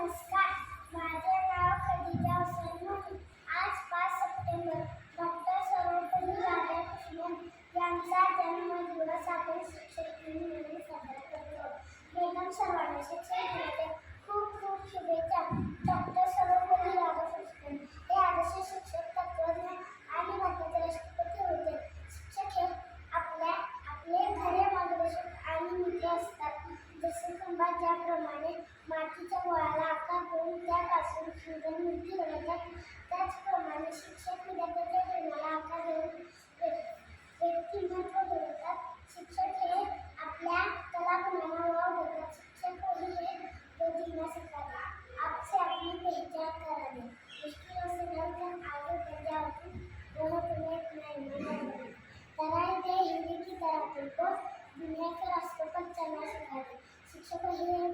नमस्कार. माझे नाव खदिजा हुसैन मोहित. आज 5 सप्टेंबर डॉक्टर सर्वपल्ली राधाकृष्णन यांचा जन्मदिवस आपण शिक्षक दिन म्हणून साजरा करतो. बेगम सर्वांना शिक्षक दिनाच्या खूप खूप शुभेच्छा. डॉक्टर सर्वपल्ली राधाकृष्णन हे आदर्श शिक्षक, तत्वज्ञ आणि भारताचे राष्ट्रपती होते. शिक्षक हे आपले खरे मार्गदर्शक आणि मित्र असतात. जसे खंबात ज्याप्रमाणे मातीच्या गोळ्याला आकार देऊन त्यापासून सुंदर मूर्ती बनवतात, त्याचप्रमाणे शिक्षक विद्यार्थ्यांच्या जीवनाला आकार देऊन व्यक्तिमत्व घडवतात. शिक्षक हे आपल्या कलागुणांना वाव देतात. शिक्षक वही है जो जीना सिखाता, आपसे अपनी पहचान कराने, मुश्किलों से लड़कर आगे बढ़ जाओ तुम, वह तुम्हें अपना ईमानदार बनाए, तराई दे हिंदी की तरह तुमको दुनिया के रास्तों पर चलना सिखा दे. शिक्षक वही है